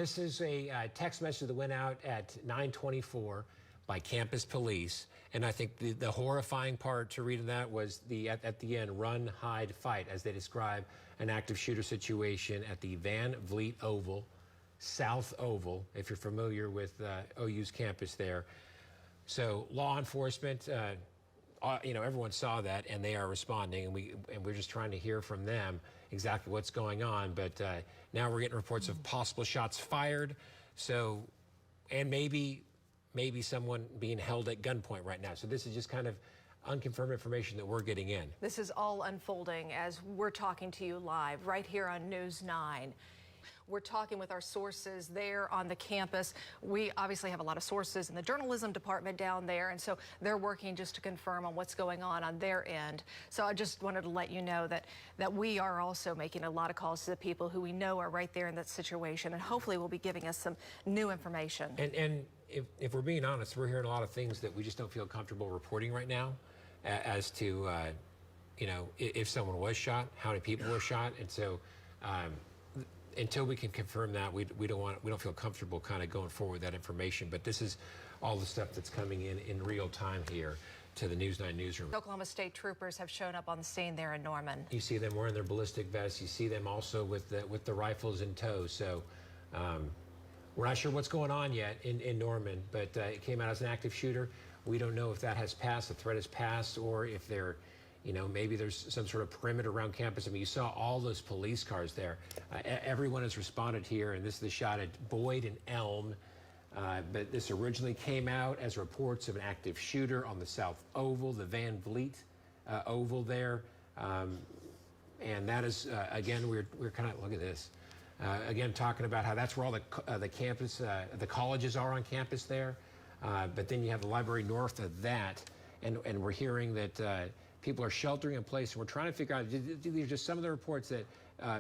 this is a text message that went out at 9:24 by campus police, and I think the horrifying part to read in that was at the end, run, hide, fight, as they describe an active shooter situation at the Van Vliet Oval, South Oval, if you're familiar with OU's campus there. So law enforcement, everyone saw that, and they are responding, and we're just trying to hear from them exactly what's going on. But now we're getting reports of possible shots fired. So, and maybe someone being held at gunpoint right now. So this is just kind of unconfirmed information that we're getting in. This is all unfolding as we're talking to you live right here on News 9. We're talking with our sources there on the campus. We obviously have a lot of sources in the journalism department down there, and so they're working just to confirm on what's going on their end. So I just wanted to let you know that we are also making a lot of calls to the people who we know are right there in that situation, and hopefully will be giving us some new information. And if we're being honest, we're hearing a lot of things that we just don't feel comfortable reporting right now as to, if someone was shot, how many people were shot, and so until we can confirm that, we don't feel comfortable kind of going forward with that information. But this is all the stuff that's coming in real time here to the News 9 newsroom. Oklahoma State troopers have shown up on the scene there in Norman. You see them wearing their ballistic vests. You see them also with the rifles in tow. So we're not sure what's going on yet in Norman, but it came out as an active shooter. We don't know if that has passed, the threat has passed, or if they're maybe there's some sort of perimeter around campus. I mean, you saw all those police cars there. Everyone has responded here, and this is the shot at Boyd and Elm. But this originally came out as reports of an active shooter on the South Oval, the Van Vliet Oval there. And that is, again, we're kind of, look at this. Again, talking about how that's where all the campus, the colleges are on campus there. But then you have the library north of that, and we're hearing that people are sheltering in place, and we're trying to figure out, these are just some of the reports that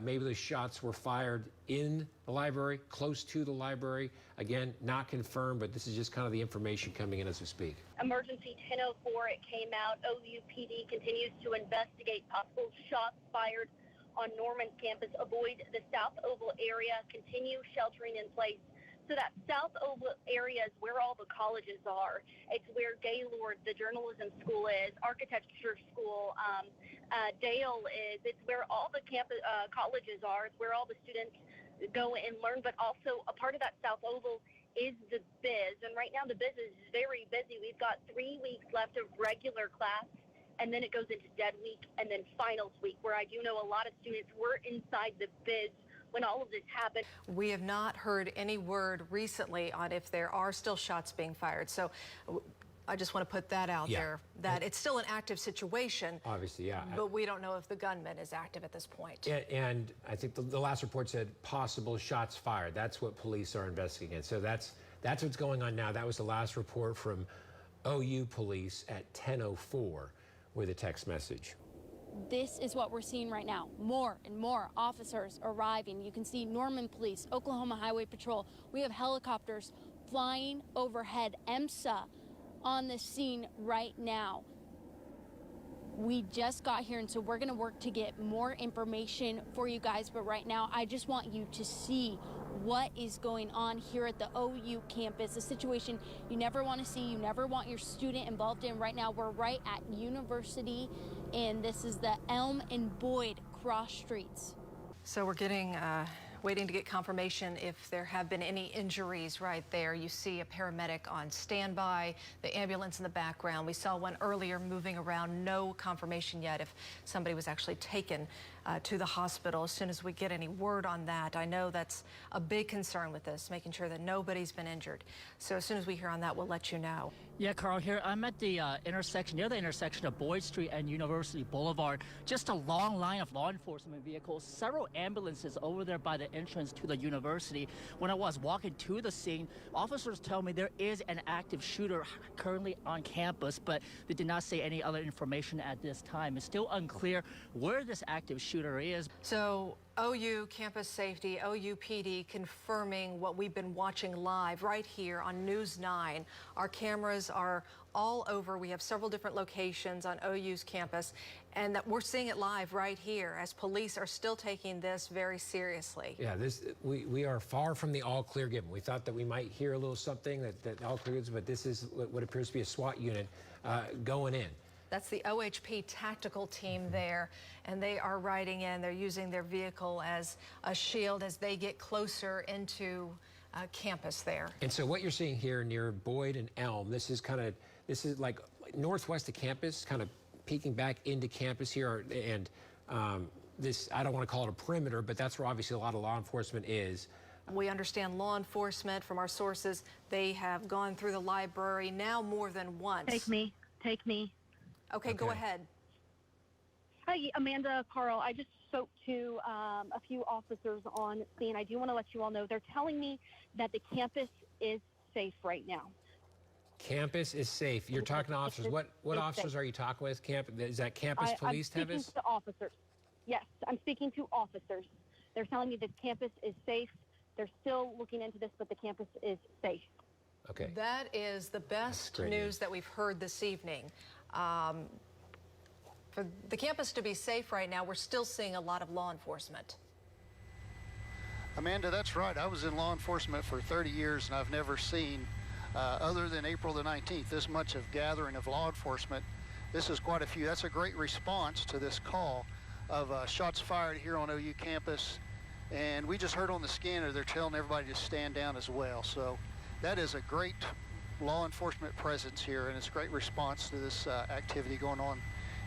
maybe the shots were fired in the library, close to the library. Again, not confirmed, but this is just kind of the information coming in as we speak. Emergency 1004, it came out. OUPD continues to investigate possible shots fired on Norman's campus. Avoid the South Oval area, continue sheltering in place. So that South Oval area is where all the colleges are. It's where Gaylord, the journalism school, is, architecture school, Dale is. It's where all the campus colleges are. It's where all the students go and learn. But also a part of that South Oval is the biz. And right now the biz is very busy. We've got 3 weeks left of regular class, and then it goes into dead week and then finals week, where I do know a lot of students were inside the biz when all of this happened. We have not heard any word recently on if there are still shots being fired. So I just want to put that out there, that it's still an active situation. Obviously, yeah. But we don't know if the gunman is active at this point. And I think the last report said possible shots fired. That's what police are investigating. So that's what's going on now. That was the last report from OU police at 10:04 with a text message. This is what we're seeing right now. More and more officers arriving. You can see Norman Police, Oklahoma Highway Patrol. We have helicopters flying overhead. EMSA on the scene right now. We just got here, and so we're going to work to get more information for you guys. But right now, I just want you to see what is going on here at the OU campus, a situation you never want to see, you never want your student involved in. Right now, we're right at University, and this is the Elm and Boyd cross streets. So we're getting waiting to get confirmation if there have been any injuries right there. You see a paramedic on standby, the ambulance in the background. We saw one earlier moving around. No confirmation yet if somebody was actually taken to the hospital. As soon as we get any word on that, I know that's a big concern with this, making sure that nobody's been injured. So as soon as we hear on that, we'll let you know. Yeah, Carl, here I'm at the intersection, near the intersection of Boyd Street and University Boulevard. Just a long line of law enforcement vehicles, several ambulances over there by the entrance to the university. When I was walking to the scene, officers tell me there is an active shooter currently on campus, but they did not say any other information at this time. It's still unclear where this active shooter is. So OU Campus Safety, OU PD confirming what we've been watching live right here on News 9. Our cameras are all over. We have several different locations on OU's campus, And that we're seeing it live right here as police are still taking this very seriously. Yeah, we are far from the all clear given. We thought that we might hear a little something that all clear is, but this is what appears to be a SWAT unit going in. That's the OHP tactical team there, and they are riding in. They're using their vehicle as a shield as they get closer into campus there. And so what you're seeing here near Boyd and Elm, this is like northwest of campus, kind of peeking back into campus here, and this, I don't want to call it a perimeter, but that's where obviously a lot of law enforcement is. We understand law enforcement from our sources, they have gone through the library now more than once. Take me. Okay, go ahead. Hi, Amanda, Carl. I just spoke to a few officers on scene. I do want to let you all know they're telling me that the campus is safe right now. Campus is safe. You're talking to officers. What officers safe. are you talking with? Is that campus police, I'm speaking Tevis? to officers. Yes, I'm speaking to officers. They're telling me the campus is safe. They're still looking into this, but the campus is safe. Okay. That is the best news that we've heard this evening. For the campus to be safe right now, we're still seeing a lot of law enforcement. Amanda, that's right. I was in law enforcement for 30 years, and I've never seen, other than April the 19th, this much of gathering of law enforcement. This is quite a few. That's a great response to this call of shots fired here on OU campus. And we just heard on the scanner, they're telling everybody to stand down as well. So that is a great law enforcement presence here, and it's a great response to this activity going on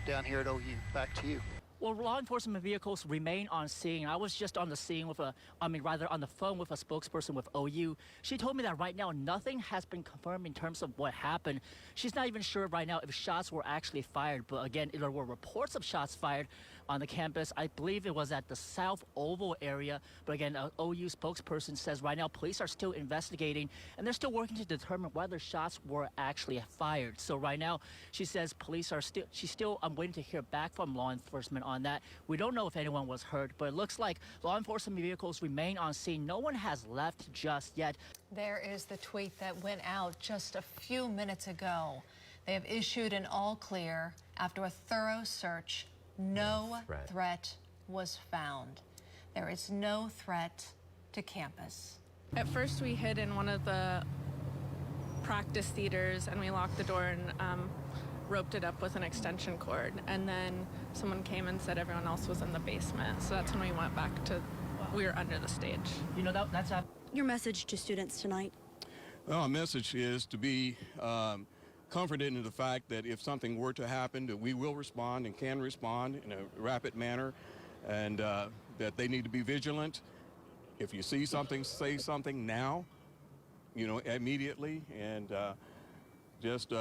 down here at OU. Back to you. Well, law enforcement vehicles remain on scene. I was just on the scene with on the phone with a spokesperson with OU. She told me that right now nothing has been confirmed in terms of what happened. She's not even sure right now if shots were actually fired. But again, there were reports of shots fired on the campus. I believe it was at the South Oval area. But again, an OU spokesperson says right now police are still investigating and they're still working to determine whether shots were actually fired. So right now, she says police are still, I'm waiting to hear back from law enforcement on that. We don't know if anyone was hurt, but it looks like law enforcement vehicles remain on scene. No one has left just yet. There is the tweet that went out just a few minutes ago. They have issued an all clear after a thorough search. No threat was found. There is no threat to campus. At first we hid in one of the practice theaters and we locked the door and roped it up with an extension cord. And then someone came and said everyone else was in the basement. So that's when we went back to, we were under the stage. You know, that's your message to students tonight? Well, our message is to be comforted in the fact that if something were to happen, that we will respond and can respond in a rapid manner, and that they need to be vigilant. If you see something, say something now, you know, immediately, and just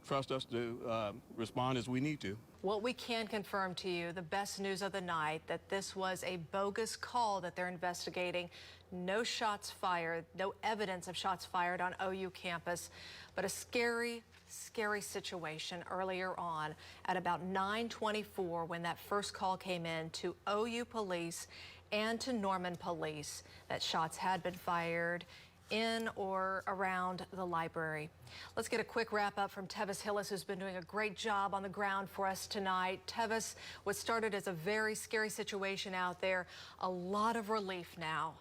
trust us to respond as we need to. What we can confirm to you, the best news of the night, that this was a bogus call that they're investigating. No shots fired, no evidence of shots fired on OU campus, but a scary, scary situation earlier on at about 9:24 when that first call came in to OU police and to Norman police that shots had been fired in or around the library. Let's get a quick wrap up from Tevis Hillis, who's been doing a great job on the ground for us tonight. Tevis, what started as a very scary situation out there, a lot of relief now.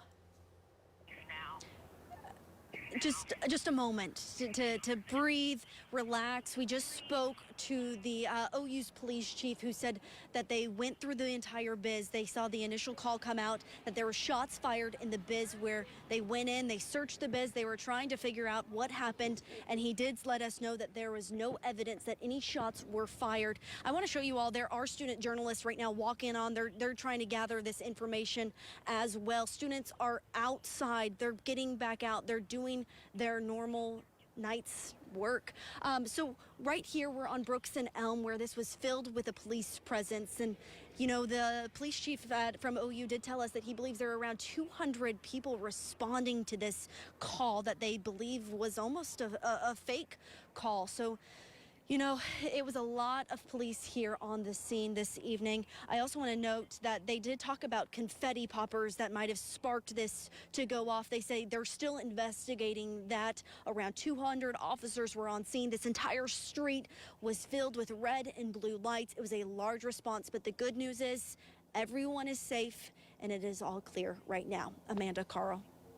Just a moment to breathe, relax. We just spoke to the OU's police chief, who said that they went through the entire biz. They saw the initial call come out that there were shots fired in the biz, where they went in, they searched the biz, they were trying to figure out what happened, and he did let us know that there was no evidence that any shots were fired. I want to show you all, there are student journalists right now walking on. They're trying to gather this information as well. Students are outside, they're getting back out, they're doing their normal night's work. So right here we're on Brooks and Elm, where this was filled with a police presence. And you know, the police chief from OU did tell us that he believes there are around 200 people responding to this call that they believe was almost a fake call. So You know, it was a lot of police here on the scene this evening. I also want to note that they did talk about confetti poppers that might have sparked this to go off. They say they're still investigating that. Around 200 officers were on scene. This entire street was filled with red and blue lights. It was a large response, but the good news is everyone is safe and it is all clear right now. Amanda, Carl.